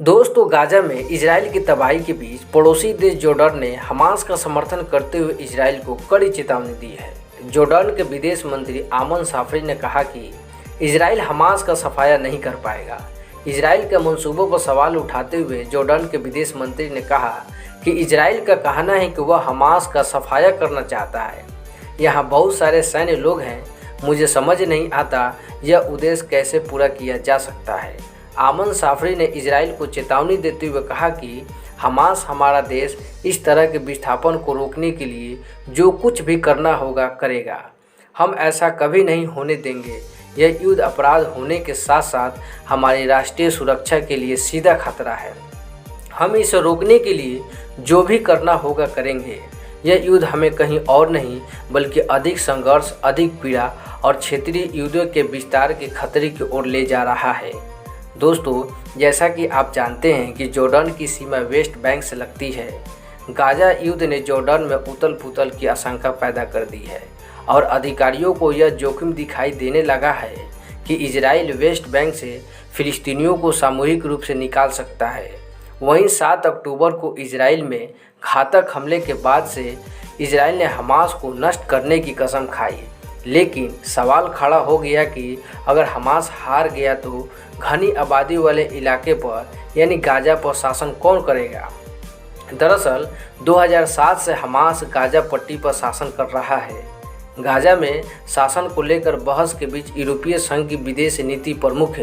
दोस्तों, गाजा में इजराइल की तबाही के बीच पड़ोसी देश जॉर्डन ने हमास का समर्थन करते हुए इजराइल को कड़ी चेतावनी दी है। जॉर्डन के विदेश मंत्री आमन साफरी ने कहा कि इजराइल हमास का सफाया नहीं कर पाएगा। इजराइल के मंसूबों पर सवाल उठाते हुए जॉर्डन के विदेश मंत्री ने कहा कि इजराइल का कहना है कि वह हमास का सफाया करना चाहता है। यहाँ बहुत सारे सैन्य लोग हैं, मुझे समझ नहीं आता यह उद्देश्य कैसे पूरा किया जा सकता है। आमन साफरी ने इजराइल को चेतावनी देते हुए कहा कि हमास हमारा देश इस तरह के विस्थापन को रोकने के लिए जो कुछ भी करना होगा करेगा। हम ऐसा कभी नहीं होने देंगे। यह युद्ध अपराध होने के साथ साथ हमारी राष्ट्रीय सुरक्षा के लिए सीधा खतरा है। हम इसे रोकने के लिए जो भी करना होगा करेंगे। यह युद्ध हमें कहीं और नहीं बल्कि अधिक संघर्ष, अधिक पीड़ा और क्षेत्रीय युद्धों के विस्तार के खतरे की ओर ले जा रहा है। दोस्तों, जैसा कि आप जानते हैं कि जॉर्डन की सीमा वेस्ट बैंक से लगती है। गाजा युद्ध ने जॉर्डन में उथल पुथल की आशंका पैदा कर दी है और अधिकारियों को यह जोखिम दिखाई देने लगा है कि इजराइल वेस्ट बैंक से फिलिस्तीनियों को सामूहिक रूप से निकाल सकता है। वहीं 7 अक्टूबर को इजराइल में घातक हमले के बाद से इजराइल ने हमास को नष्ट करने की कसम खाई। लेकिन सवाल खड़ा हो गया कि अगर हमास हार गया तो घनी आबादी वाले इलाके पर यानी गाजा पर शासन कौन करेगा। दरअसल 2007 से हमास गाजा पट्टी पर शासन कर रहा है। गाजा में शासन को लेकर बहस के बीच यूरोपीय संघ की विदेश नीति प्रमुख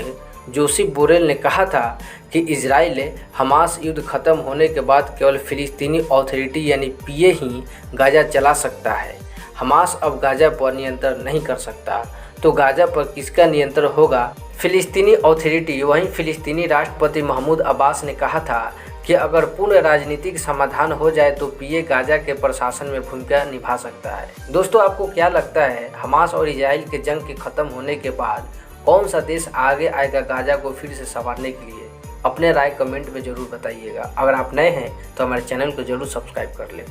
जोसेफ बोरेल ने कहा था कि इजराइल हमास युद्ध खत्म होने के बाद केवल फिलिस्तीनी अथॉरिटी यानी पीए ही गाजा चला सकता है। हमास अब गाजा पर नियंत्रण नहीं कर सकता, तो गाजा पर किसका नियंत्रण होगा? फिलिस्तीनी अथॉरिटी। वहीं फिलिस्तीनी राष्ट्रपति महमूद अब्बास ने कहा था कि अगर पूर्ण राजनीतिक समाधान हो जाए तो पीए गाजा के प्रशासन में भूमिका निभा सकता है। दोस्तों, आपको क्या लगता है हमास और इजराइल के जंग के खत्म होने के बाद कौन सा देश आगे आएगा गाजा को फिर से संवारने के लिए? अपने राय कमेंट में ज़रूर बताइएगा। अगर आप नए हैं तो हमारे चैनल को ज़रूर सब्सक्राइब कर लें।